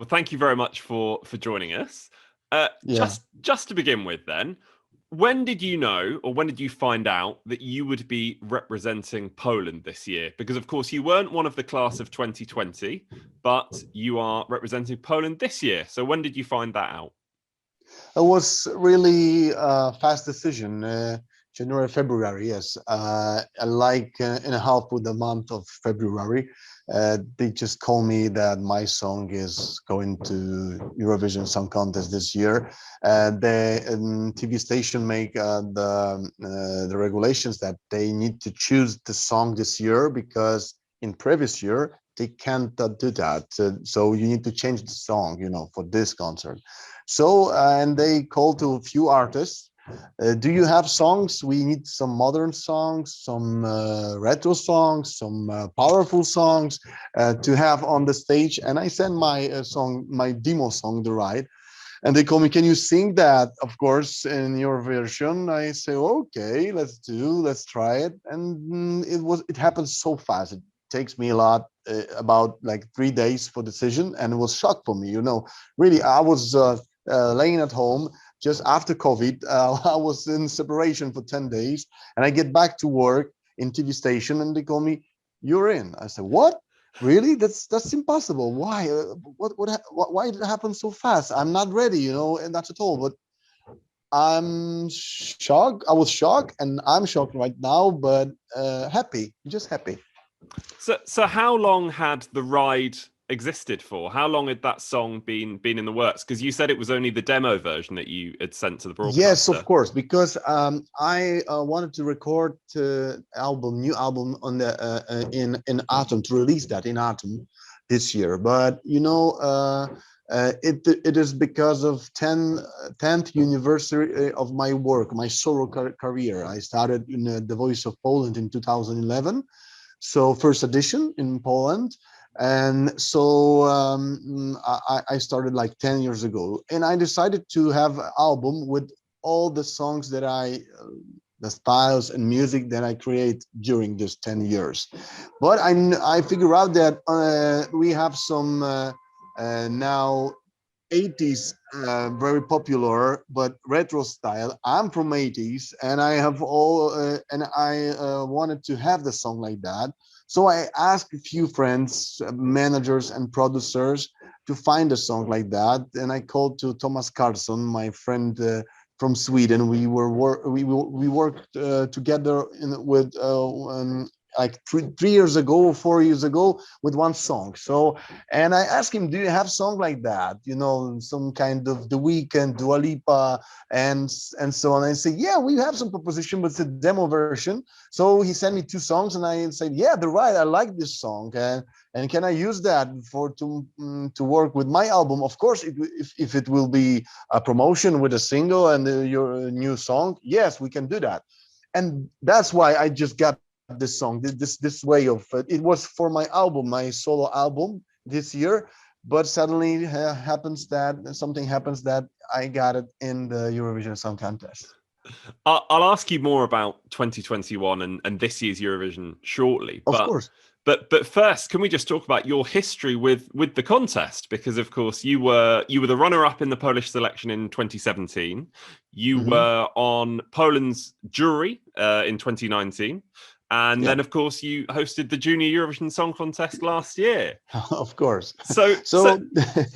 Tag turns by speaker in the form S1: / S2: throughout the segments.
S1: Well, thank you very much for joining us.
S2: Yeah,
S1: Just to begin with, then, when did you know, or when did you find out that you would be representing Poland this year? Because of course you weren't one of the class of 2020, but you are representing Poland this year. So when did you find that out?
S2: it was really a fast decision. January, February, yes. Like in a half with the month of February, they just called me that my song is going to Eurovision Song Contest this year. The TV station make the regulations that they need to choose the song this year because in previous year they can't do that. So you need to change the song, for this concert. So, and they called to a few artists. Do you have songs? We need some modern songs, some retro songs, some powerful songs to have on the stage. And I sent my song, my demo song, The Ride. And they call me, can you sing that? Of course, in your version. I say, okay, let's try it. And it happened so fast. It takes me a lot, about like 3 days for decision. And it was shock for me, really, I was laying at home just after COVID. I was in separation for 10 days and I get back to work in TV station and they call me, you're in. I said, what? Really? That's impossible. Why? Why did it happen so fast? I'm not ready, and that's at all. But I'm shocked. I was shocked, and I'm shocked right now, but happy, just happy.
S1: So how long had the ride existed for? How long had that song been in the works? Because you said it was only the demo version that you had sent to the
S2: Yes,
S1: broadcaster.
S2: of course, because I wanted to record new album on the in Atom, to release that in Atom this year. But it is because of 10th anniversary of my work, my solo career. I started in The Voice of Poland in 2011, so first edition in Poland. And so I started like 10 years ago, and I decided to have an album with all the songs that the styles and music that I create during this 10 years. But I figure out that we have some now 80s very popular but retro style. I'm from 80s and I have all and I wanted to have the song like that. So I asked a few friends, managers and producers to find a song like that, and I called to Thomas Carlson, my friend from Sweden. We worked together with like 3 years ago or 4 years ago with one song. So, and I asked him, do you have song like that? Some kind of The Weeknd, Dua Lipa, and so on. I said, yeah, we have some proposition, but it's a demo version. So he sent me 2 songs, and I said, yeah, they're right. I like this song, and can I use that to work with my album? Of course, if it will be a promotion with a single and your new song, yes, we can do that. And that's why I just got this song, this way of it was for my album, my solo album this year. But suddenly something happens that I got it in the Eurovision Song Contest.
S1: I'll ask you more about 2021 and this year's Eurovision shortly,
S2: Of
S1: but
S2: course.
S1: but first, can we just talk about your history with the contest? Because of course you were the runner up in the Polish selection in 2017. You
S2: Hmm.
S1: were on Poland's jury in 2019. And
S2: Yeah.
S1: then, of course, you hosted the Junior Eurovision Song Contest last year.
S2: Of course.
S1: So
S2: So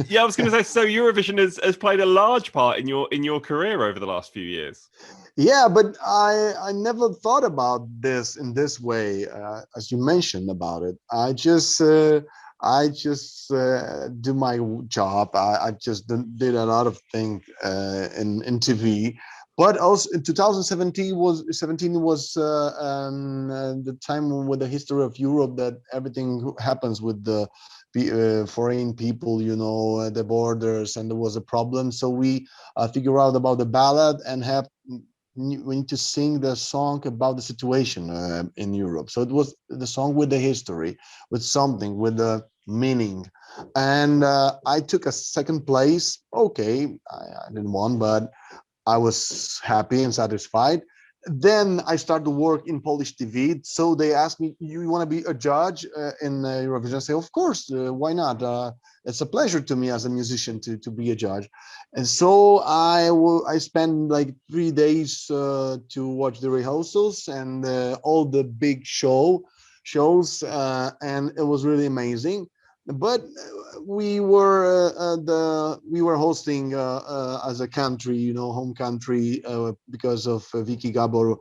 S1: yeah, I was going to say, so Eurovision has played a large part in your career over the last few years.
S2: yeah, but I never thought about this in this way, as you mentioned about it. I just do my job. I just did a lot of things in TV. But also in 2017 was the time with the history of Europe that everything happens with the foreign people, the borders, and there was a problem. So we figure out about the ballad and have we need to sing the song about the situation in Europe. So it was the song with the history, with something, with the meaning. And I took a second place. Okay, I didn't win, but I was happy and satisfied. then I started to work in Polish TV. So they asked me, "You want to be a judge in Eurovision?" I say, "Of course, why not? It's a pleasure to me as a musician to be a judge." And so I spent like 3 days to watch the rehearsals and all the big shows, and it was really amazing. But we were hosting as a country, home country, because of Vicky Gabor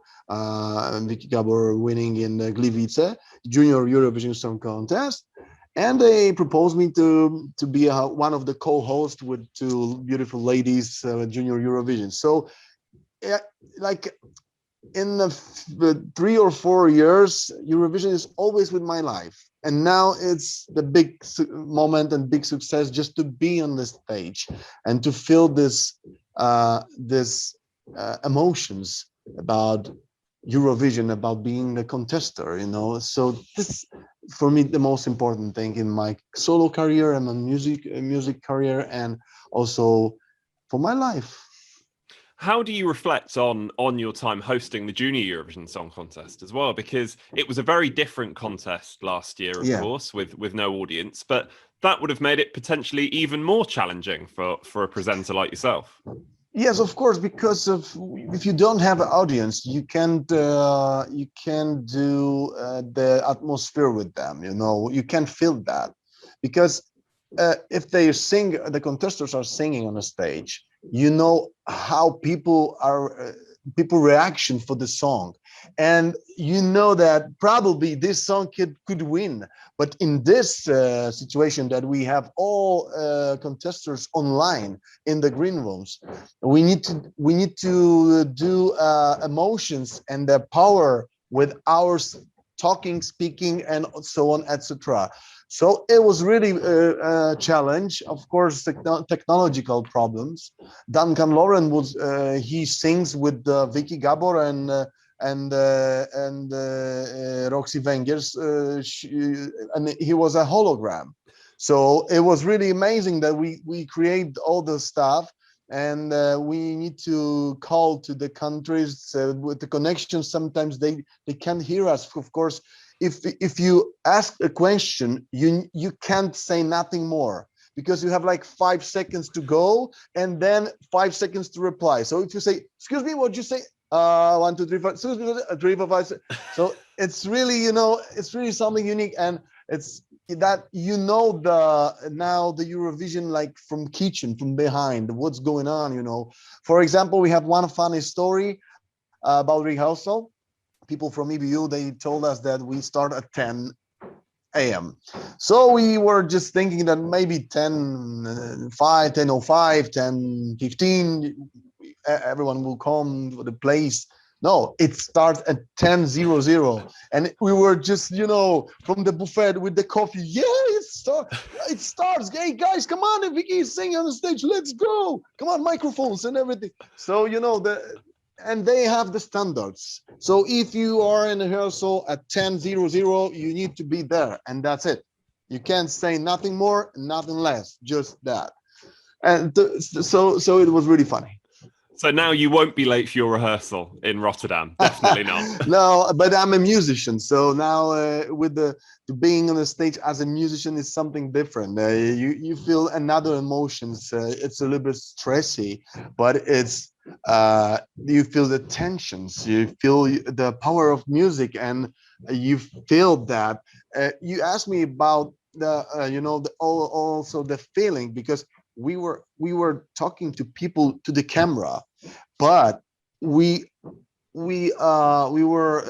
S2: winning in Gliwice Junior Eurovision Song Contest, and they proposed me to be one of the co-hosts with two beautiful ladies, Junior Eurovision. So, yeah, like in the 3 or 4 years, Eurovision is always with my life. And now it's the big moment and big success just to be on the stage and to feel this emotions about Eurovision, about being a contester, So this, for me, the most important thing in my solo career and my music career, and also for my life.
S1: How do you reflect on your time hosting the Junior Eurovision Song Contest as well? Because it was a very different contest last year, of course, with no audience, but that would have made it potentially even more challenging for a presenter like yourself.
S2: Yes, of course, because if you don't have an audience, you can't do the atmosphere with them. You can't feel that, because if they sing, the contestants are singing on a stage. How people reaction for the song, and that probably this song could win. But in this situation that we have all contestants online in the green rooms, we need to do emotions and the power with our talking, speaking, and so on, etc. So it was really a challenge. Of course, technological problems. Duncan Lauren he sings with Vicky Gabor and Roxy Wengers, and he was a hologram. So it was really amazing that we create all the stuff, and we need to call to the countries with the connections. Sometimes they can't hear us. Of course, if you ask a question, you can't say nothing more, because you have like 5 seconds to go and then 5 seconds to reply. So if you say, "Excuse me, what'd you say?" 1, 2, 3, 4. Excuse me, 3, 4, 5. So it's really, it's really something unique, and it's that now the Eurovision, like from kitchen, from behind, what's going on. For example, we have one funny story about rehearsal. People from EBU, they told us that we start at 10 a.m. So we were just thinking that maybe 10:05, 10:05, 10:15, everyone will come to the place. No, it starts at 10:00, and we were just, from the buffet with the coffee. Yeah, it starts. Hey guys, come on! Vicky is singing on the stage. Let's go! Come on, microphones and everything. So and they have the standards. So if you are in a rehearsal at 10:00, you need to be there, and that's it. You can't say nothing more, nothing less, just that. And so it was really funny.
S1: So now you won't be late for your rehearsal in Rotterdam. Definitely not.
S2: No, but I'm a musician, so now with being on the stage as a musician is something different. You feel another emotions. It's a little bit stressy, but it's you feel the tensions. You feel the power of music, and you feel that. You asked me about also the feeling, because we were talking to people, to the camera, but we were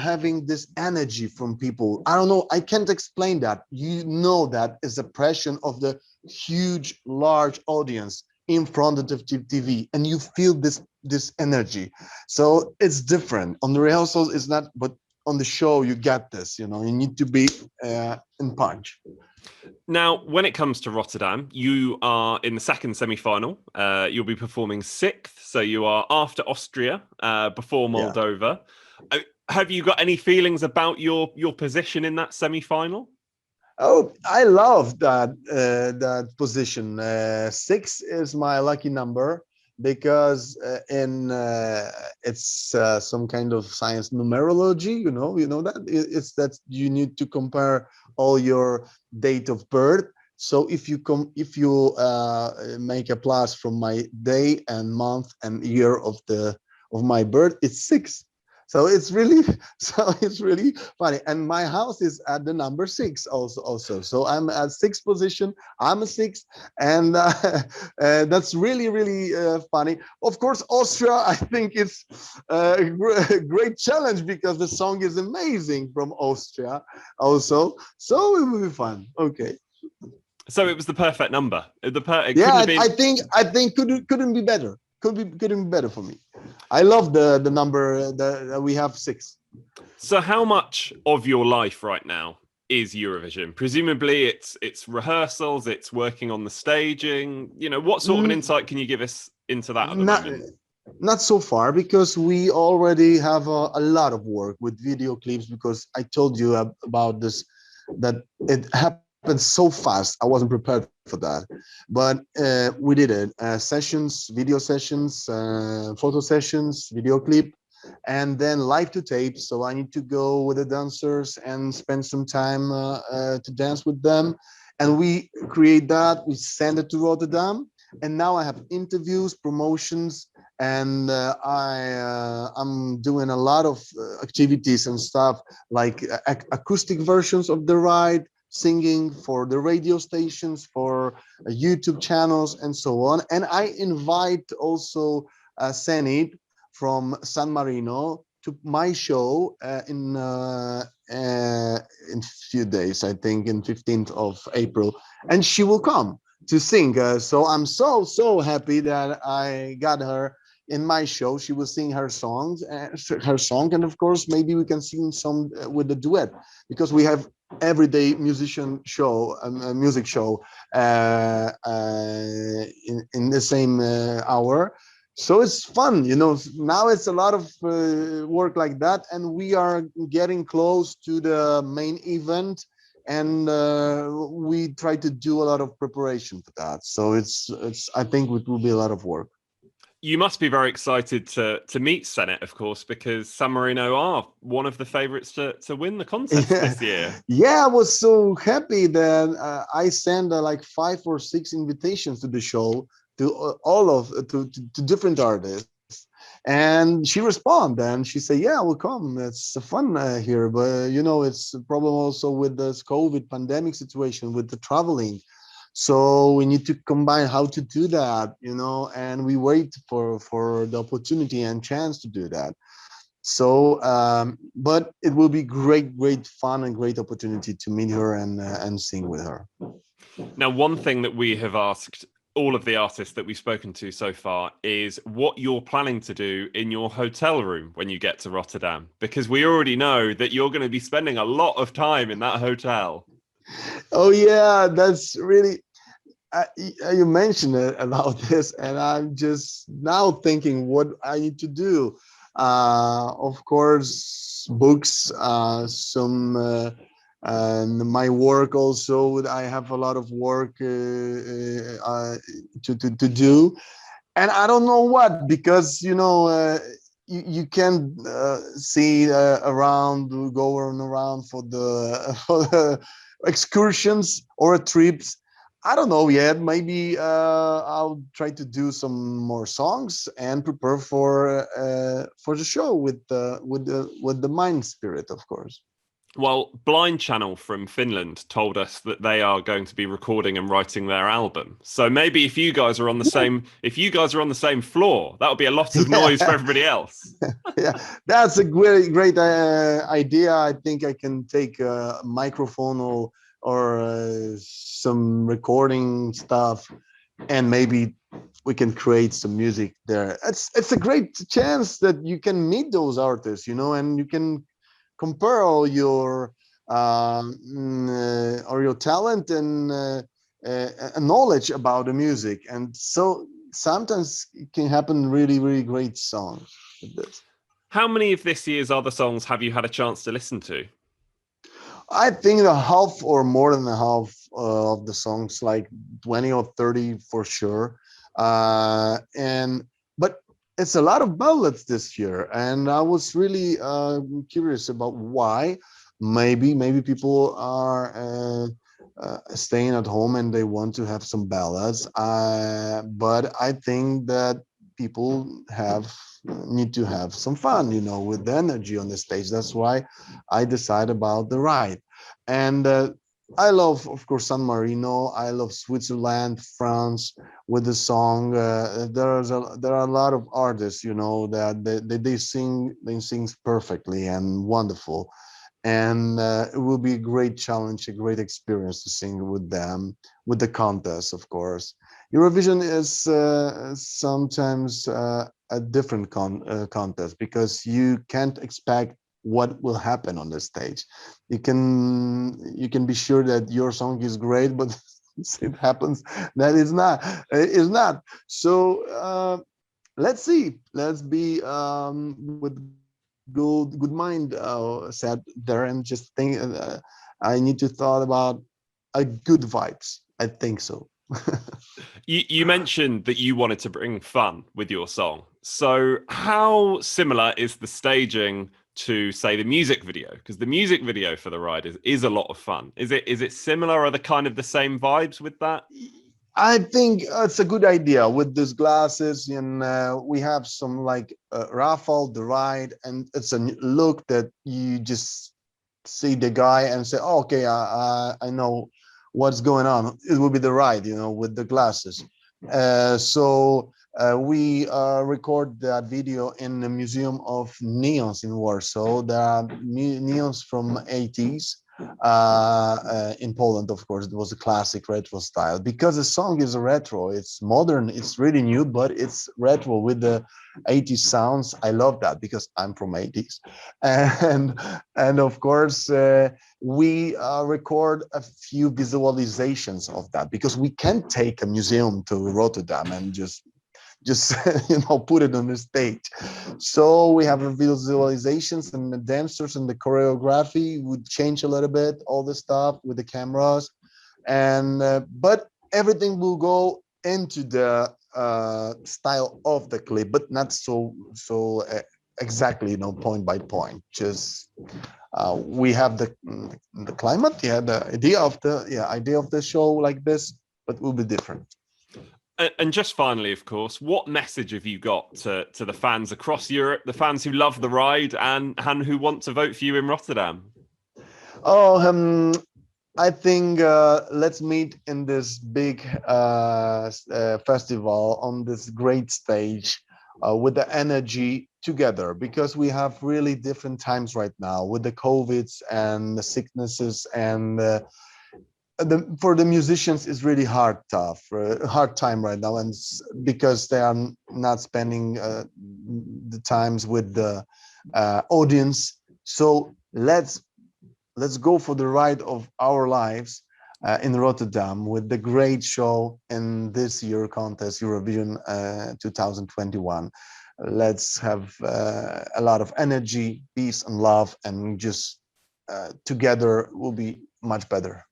S2: having this energy from people. I don't know, I can't explain that. That is the pressure of the huge, large audience in front of the TV, and you feel this energy. So it's different. On the rehearsals, it's not, but on the show, you get this. You need to be in punch.
S1: Now, when it comes to Rotterdam, you are in the second semi-final. You'll be performing 6th, so you are after Austria, before Moldova. Yeah. Have you got any feelings about your position in that semi-final?
S2: Oh, I love that position. 6 is my lucky number. because in it's some kind of science numerology. You know that it's that you need to compare all your date of birth. So if you make a plus from my day and month and year of my birth, it's 6. So it's really funny. And my house is at the number 6 also. So I'm at 6th position. I'm a 6th, and that's really funny. Of course, Austria, I think it's a great challenge because the song is amazing from Austria also. So it will be fun. Okay.
S1: So it was the perfect number. It
S2: Yeah,
S1: couldn't have been.
S2: I think couldn't be better. Couldn't be better for me. I love the number that we have 6.
S1: So how much of your life right now is Eurovision? Presumably it's rehearsals, it's working on the staging. You know, what sort of an insight can you give us into that at the
S2: Not
S1: moment?
S2: not so far, because we already have a lot of work with video clips, because I told you about this, that it happened so fast. I wasn't prepared for that, but we did it. Sessions, video sessions, photo sessions, video clip, and then live to tape. So I need to go with the dancers and spend some time to dance with them. And we create that, we send it to Rotterdam. And now I have interviews, promotions, and I'm doing a lot of activities and stuff, like acoustic versions of the ride, singing for the radio stations, for YouTube channels, and so on. And I invite also Senit from San Marino to my show in few days, I think in 15th of April, and she will come to sing. So I'm so happy that I got her in my show. She will sing her songs, her song, and of course maybe we can sing some with the duet, because we have everyday musician show, a music show in the same hour. So it's fun, you know. Now it's a lot of work like that, and we are getting close to the main event, and we try to do a lot of preparation for that. So it's I think it will be a lot of work.
S1: You must be very excited to meet Senate, of course, because San Marino are one of the favourites to win the contest this year.
S2: Yeah, I was so happy that I sent like 5 or 6 invitations to the show, to to different artists, and she responded and she said, "Yeah, I will come. It's fun here, but you know, it's a problem also with this COVID pandemic situation with the traveling." So we need to combine how to do that, you know, and we wait for the opportunity and chance to do that. So but it will be great fun and great opportunity to meet her and sing with her.
S1: Now, one thing that we have asked all of the artists that we've spoken to so far is what you're planning to do in your hotel room when you get to Rotterdam, because we already know that you're going to be spending a lot of time in that hotel.
S2: Oh yeah, that's really you mentioned it about this, and I'm just now thinking what I need to do. Of course, books, some and my work also. I have a lot of work to do, and I don't know what, because you know you can see around, going around for the for the excursions or trips. I don't know yet. Maybe I'll try to do some more songs and prepare for the show with the mind spirit, of course.
S1: Well, Blind Channel from Finland told us that they are going to be recording and writing their album. So maybe if you guys are on the same floor, that would be a lot of noise for everybody else.
S2: Yeah, that's a great idea. I think I can take a microphone or some recording stuff, and maybe we can create some music there. It's a great chance that you can meet those artists, you know, and you can compare all your or your talent and knowledge about the music. And so sometimes it can happen really great songs with this.
S1: How many of this year's other songs have you had a chance to listen to?
S2: I think the half or more than the half of the songs, like 20 or 30 for sure. And but it's a lot of ballads this year, and I was really curious about why. Maybe people are staying at home and they want to have some ballads. But I think that people have need to have some fun, with the energy on the stage. That's why I decided about the ride. And I love, of course, San Marino. I love Switzerland, France with the song. There are a lot of artists, that they sing perfectly and wonderful. And it will be a great challenge, a great experience to sing with them, with the contest, of course. Eurovision is sometimes a different contest, because you can't expect what will happen on the stage. You can be sure that your song is great, but it happens that it's not. So let's see. Let's be with good mind sat there and just think. I need to thought about a good vibes. I think so.
S1: You mentioned that you wanted to bring fun with your song. So how similar is the staging to, say, the music video? Because the music video for the ride is a lot of fun. Is it similar? Are the kind of the same vibes with that?
S2: I think it's a good idea with these glasses, and we have some like Rafal the ride, and it's a look that you just see the guy and say, oh, okay, I know what's going on. It will be the ride, with the glasses. So we record that video in the Museum of Neons in Warsaw. There are neons from 80s in Poland. Of course, it was a classic retro style, because the song is a retro. It's modern, it's really new, but it's retro with the 80s sounds. I love that because I'm from 80s. And of course, we record a few visualizations of that, because we can't take a museum to Rotterdam and just put it on the stage. So we have visualizations, and the dancers and the choreography would change a little bit, all the stuff with the cameras. And but everything will go into the style of the clip, but not so exactly, point by point. Just we have the climate, the idea of the show like this, but it will be different.
S1: And just finally, of course, what message have you got to the fans across Europe, the fans who love the ride and who want to vote for you in Rotterdam?
S2: Oh, I think let's meet in this big festival, on this great stage, with the energy together, because we have really different times right now with the COVIDs and the sicknesses, and for the musicians it's really hard time right now, and because they are not spending the times with the audience. So let's go for the ride of our lives in Rotterdam with the great show in this year contest, Eurovision 2021. Let's have a lot of energy, peace and love, and just together will be much better.